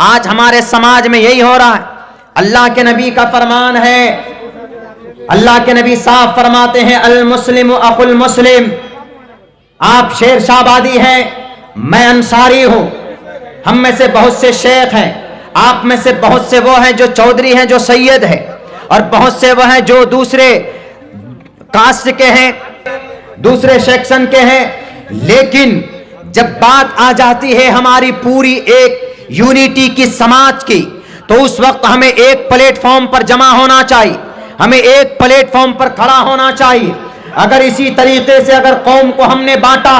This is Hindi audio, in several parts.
आज हमारे समाज में यही हो रहा है। अल्लाह के नबी का फरमान है, अल्लाह के नबी साफ फरमाते हैं, अल मुस्लिम अखुल मुस्लिम। आप शेरशाहबादी हैं, मैं अंसारी हूं। हम में से बहुत से शेख हैं, आप में से बहुत से वो हैं जो चौधरी हैं, जो सैयद है, और बहुत से वो हैं जो दूसरे कास्ट के हैं, दूसरे सेक्शन के हैं। लेकिन जब बात आ जाती है हमारी पूरी एक यूनिटी की, समाज की, तो उस वक्त हमें एक प्लेटफॉर्म पर जमा होना चाहिए, हमें एक प्लेटफॉर्म पर खड़ा होना चाहिए। अगर इसी तरीके से अगर कौम को हमने बांटा,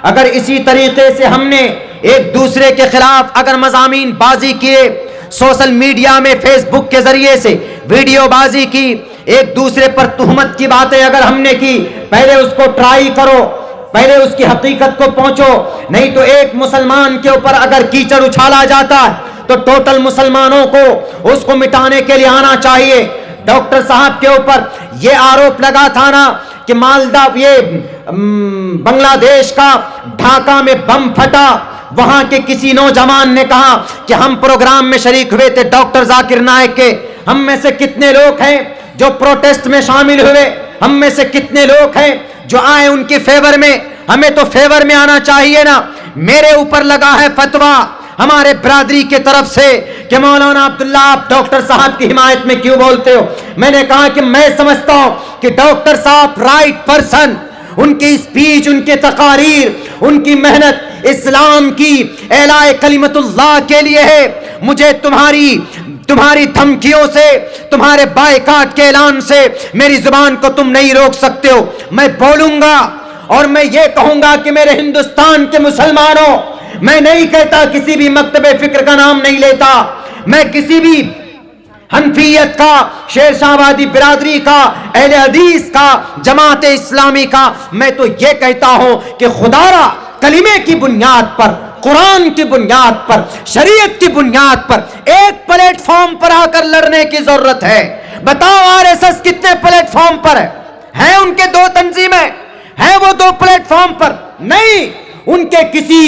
अगर इसी तरीके से हमने एक दूसरे के खिलाफ अगर मज़ामीन बाजी किए, सोशल मीडिया में फेसबुक के जरिए से वीडियो बाजी की, एक दूसरे पर तुहमत की बातें अगर हमने की, पहले उसको ट्राई करो, पहले उसकी हकीकत को पहुंचो। नहीं तो एक मुसलमान के ऊपर अगर कीचड़ उछाला जाता है तो टोटल मुसलमानों को उसको मिटाने के लिए आना चाहिए। डॉक्टर साहब के ऊपर यह आरोप लगा था ना कि मालदा, ये बांग्लादेश का ढाका में बम फटा, वहां के किसी नौजवान ने कहा कि हम प्रोग्राम में शरीक हुए थे डॉक्टर जाकिर नायक के। हम में से कितने लोग हैं जो प्रोटेस्ट में शामिल हुए, हम में से कितने लोग हैं जो आए उनके फेवर में। हमें तो फेवर में आना चाहिए ना। मेरे ऊपर लगा है फतवा हमारे बिरादरी के तरफ से कि मौलाना अब्दुल्ला, आप डॉक्टर साहब की हिमायत में क्यों बोलते हो? मैंने कहा कि मैं समझता हूं कि डॉक्टर साहब राइट पर्सन, उनकी स्पीच, उनके तकारीर, उनकी मेहनत इस्लाम की एलाए कलिमतुल्लाह के लिए है। मुझे तुम्हारी धमकियों से, तुम्हारे बायकाट के ऐलान से मेरी जुबान को तुम नहीं रोक सकते हो। मैं बोलूंगा और मैं ये कहूंगा कि मेरे हिंदुस्तान के मुसलमानों, मैं नहीं कहता, किसी भी मकतबे फिक्र का नाम नहीं लेता, मैं किसी भी हनफियत का, शेरशाहबादी बिरादरी का, अहले हदीस का, जमात इस्लामी का, मैं तो ये कहता हूं कि खुदारा कलिमे की बुनियाद पर, कुरान की बुनियाद पर, शरीयत की बुनियाद पर एक प्लेटफॉर्म पर आकर लड़ने की जरूरत है। बताओ आरएसएस कितने प्लेटफॉर्म पर है? उनके 2 तंजीमें हैं, वो 2 प्लेटफॉर्म पर नहीं। उनके किसी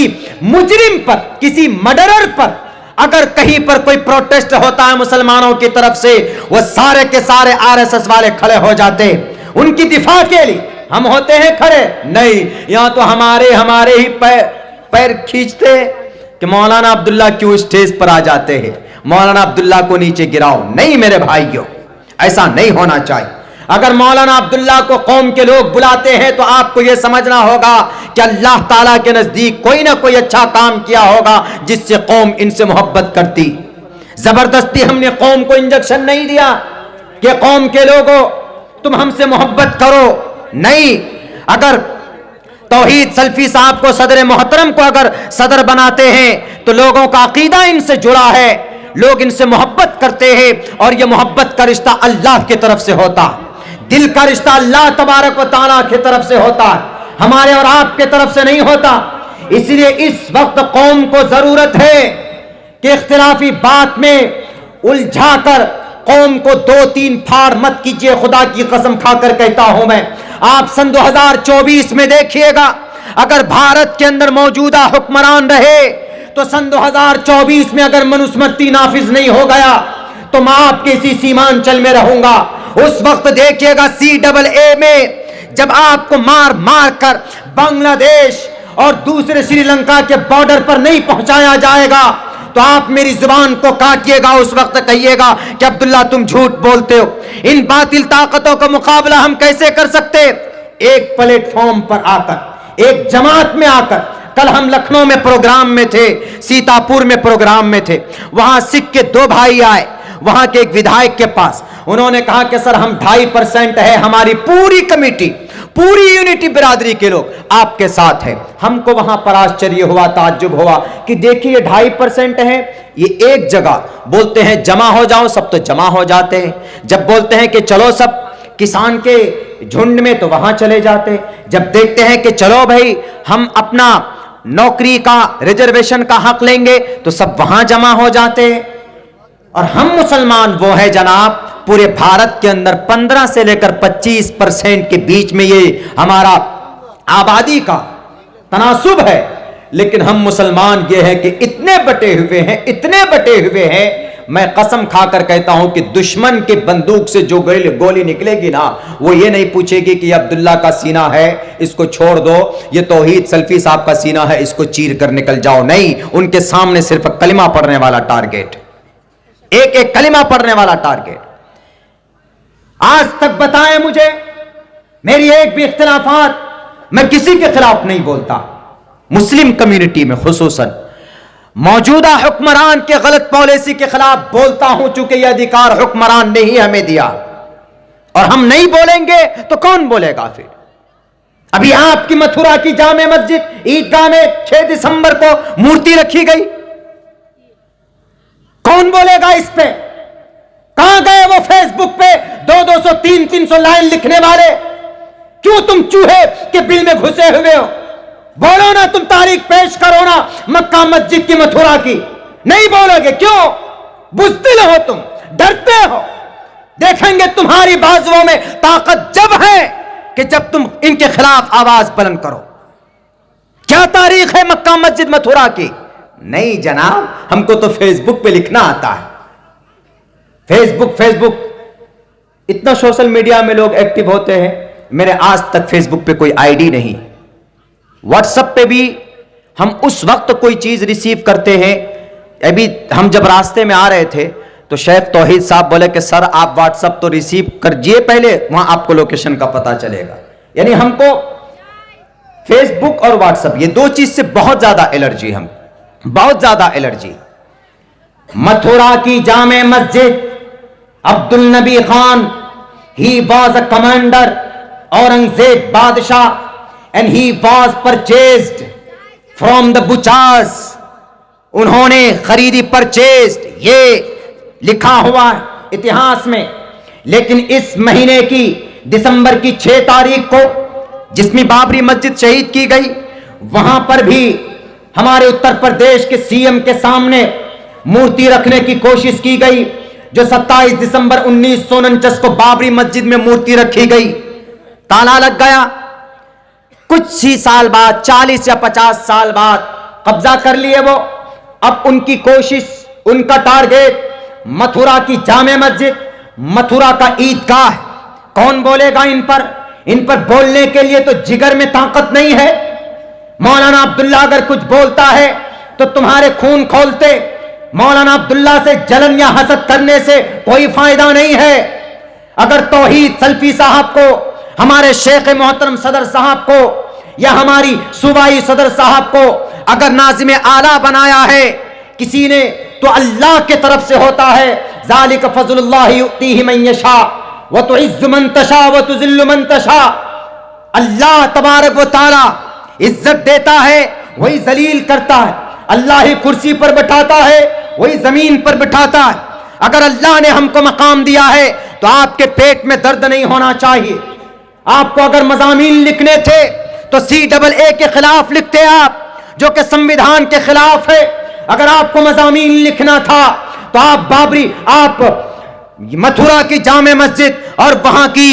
मुजरिम पर, किसी मर्डरर पर अगर कहीं पर कोई प्रोटेस्ट होता है मुसलमानों की तरफ से, वो सारे के सारे आरएसएस वाले खड़े हो जाते उनकी दिफा के लिए। हम होते हैं खड़े? नहीं, यहां तो हमारे ही पैर खींचते कि मौलाना अब्दुल्ला क्यों स्टेज पर आ जाते हैं, मौलाना अब्दुल्ला को नीचे गिराओ। नहीं मेरे भाइयों, ऐसा नहीं होना चाहिए। अगर मौलाना अब्दुल्ला को कौम के लोग बुलाते हैं तो आपको यह समझना होगा कि अल्लाह ताला के नजदीक कोई ना कोई अच्छा काम किया होगा जिससे कौम इनसे मोहब्बत करती। जबरदस्ती हमने कौम को इंजेक्शन नहीं दिया कि कौम के लोगों तुम हमसे मोहब्बत करो। नहीं, अगर तौहीद सल्फी साहब को, सदर मोहतरम को अगर सदर बनाते हैं तो लोगों का अकीदा इनसे जुड़ा है, लोग इनसे मोहब्बत करते हैं और यह मोहब्बत का रिश्ता अल्लाह की तरफ से होता है। दिल का रिश्ता अल्लाह तबारक व तआला की तरफ से होता है, हमारे और आपके तरफ से नहीं होता। इसलिए इस वक्त कौम को जरूरत है कि इख्तिलाफी बात में उलझाकर कौम को 2-3 फाड़ मत कीजिए। खुदा की कसम खाकर कहता हूं मैं, आप सन 2024 में देखिएगा, अगर भारत के अंदर मौजूदा हुक्मरान रहे तो सन 2024 में अगर मनुस्मृति नाफिज नहीं हो गया तो मैं आपके इसी सीमांचल में रहूंगा। उस वक्त देखिएगा CAA में जब आपको मार मार कर बांग्लादेश और दूसरे श्रीलंका के बॉर्डर पर नहीं पहुंचाया जाएगा तो आप मेरी जुबान को काटिएगा, उस वक्त कहिएगा कि अब्दुल्ला तुम झूठ बोलते हो। इन बातिल ताकतों का मुकाबला हम कैसे कर सकते? एक प्लेटफॉर्म पर आकर, एक जमात में आकर। कल हम लखनऊ में प्रोग्राम में थे, सीतापुर में प्रोग्राम में थे, वहां सिख के 2 भाई आए वहां के एक विधायक के पास। उन्होंने कहा कि सर हम 2.5% है, हमारी पूरी कमेटी, पूरी यूनिटी बिरादरी के लोग आपके साथ है। हमको वहां पर आश्चर्य हुआ, ताज्जुब हुआ कि देखिए 2.5% है, ये एक जगह बोलते हैं जमा हो जाओ, सब तो जमा हो जाते हैं। जब बोलते हैं कि चलो सब किसान के झुंड में तो वहां चले जाते। जब देखते हैं कि चलो भाई हम अपना नौकरी का रिजर्वेशन का हक लेंगे तो सब वहां जमा हो जाते हैं। और हम मुसलमान वो है जनाब, पूरे भारत के अंदर 15 से लेकर 25% के बीच में ये हमारा आबादी का तनासुब है, लेकिन हम मुसलमान ये है कि इतने इतने बटे हुए हैं, इतने बटे हुए हैं, मैं कसम खाकर कहता हूं कि दुश्मन के बंदूक से जो गोली निकलेगी ना, वो ये नहीं पूछेगी कि अब्दुल्ला का सीना है, इसको छोड़ दो, ये तौहीद सल्फी साहब का सीना है, इसको चीर कर निकल जाओ। नहीं, उनके सामने सिर्फ कलिमा पढ़ने वाला टारगेट, एक एक कलिमा पढ़ने वाला टारगेट। आज तक बताएं मुझे, मेरी एक भी इख्तिलाफात, मैं किसी के खिलाफ नहीं बोलता, मुस्लिम कम्युनिटी में खुसूसन मौजूदा हुक्मरान के गलत पॉलिसी के खिलाफ बोलता हूं, चूंकि यह अधिकार हुक्मरान ने ही हमें दिया, और हम नहीं बोलेंगे तो कौन बोलेगा फिर? अभी आपकी मथुरा की जामे मस्जिद ईदगाह में 6 दिसंबर को मूर्ति रखी गई, कौन बोलेगा इस पे? कहां गए वो फेसबुक पे 200 300 लाइन लिखने वाले? क्यों तुम चूहे के बिल में घुसे हुए हो? बोलो ना, तुम तारीख पेश करो ना मक्का मस्जिद की, मथुरा की। नहीं बोलोगे, क्यों? बुज़दिल हो तुम, डरते हो। देखेंगे तुम्हारी बाजुओं में ताकत जब है कि जब तुम इनके खिलाफ आवाज बुलंद करो। क्या तारीख है मक्का मस्जिद मथुरा की? नहीं जनाब, हमको तो फेसबुक पे लिखना आता है। फेसबुक इतना सोशल मीडिया में लोग एक्टिव होते हैं, मेरे आज तक फेसबुक पे कोई आईडी नहीं। व्हाट्सएप पे भी हम उस वक्त कोई चीज रिसीव करते हैं। अभी हम जब रास्ते में आ रहे थे तो शेख तौहीद साहब बोले कि सर आप व्हाट्सएप तो रिसीव करिए पहले, वहां आपको लोकेशन का पता चलेगा। यानी हमको फेसबुक और व्हाट्सएप, ये दो चीज से बहुत ज्यादा एलर्जी, हम बहुत ज्यादा एलर्जी। मथुरा की जामे मस्जिद, अब्दुल नबी Khan, he was a commander, Aurangzeb बादशाह, and he was purchased from the butchers, उन्होंने खरीदी, परचेस्ड, ये लिखा हुआ है इतिहास में। लेकिन इस महीने की दिसंबर की 6 तारीख को जिसमें बाबरी मस्जिद शहीद की गई, वहां पर भी हमारे उत्तर प्रदेश के सीएम के सामने मूर्ति रखने की कोशिश की गई। जो 27 दिसंबर 1949 को बाबरी मस्जिद में मूर्ति रखी गई, ताला लग गया। कुछ ही साल बाद, 40 या 50 साल बाद कब्जा कर लिए वो। अब उनकी कोशिश, उनका टारगेट मथुरा की जामे मस्जिद, मथुरा का ईदगाह। कौन बोलेगा इन पर? इन पर बोलने के लिए तो जिगर में ताकत नहीं है। मौलाना अब्दुल्ला अगर कुछ बोलता है तो तुम्हारे खून खोलते। मौलाना अब्दुल्ला से जलन या हसद करने से कोई फायदा नहीं है। अगर तौहीद सल्फी साहब को, हमारे शेख मोहतरम सदर साहब को, या हमारी सूबाई सदर साहब को अगर नाज़िम आला बनाया है किसी ने, तो अल्लाह के तरफ से होता है। ज़ालिक फ़ज़्लुल्लाह युतीहि मन यशा व तुइज़्ज़ु मन तशा व तुज़िल्लु मन तशा। अल्लाह तबारक व तआला इज्जत देता है, वही जलील करता है। अल्लाह ही कुर्सी पर बिठाता है, वही जमीन पर बिठाता है। अगर अल्लाह ने हमको मकाम दिया है तो आपके पेट में दर्द नहीं होना चाहिए। आपको अगर मज़ामीन लिखने थे तो CAA के खिलाफ लिखते आप, जो कि संविधान के खिलाफ है। अगर आपको मज़ामीन लिखना था तो आप मथुरा की जामे मस्जिद और वहां की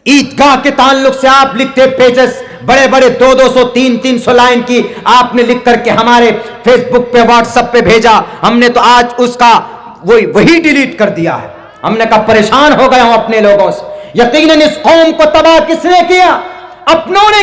ईदगाह के ताल्लुक से आप लिखते पेजेस, बड़े बड़े 200 300 लाइन की आपने लिख करके हमारे फेसबुक पे, व्हाट्सएप पे भेजा। हमने तो आज उसका वही डिलीट कर दिया है। हमने कहा परेशान हो गया हूं अपने लोगों से। यकीनन इस कौम को तबाह किसने किया? अपनों ने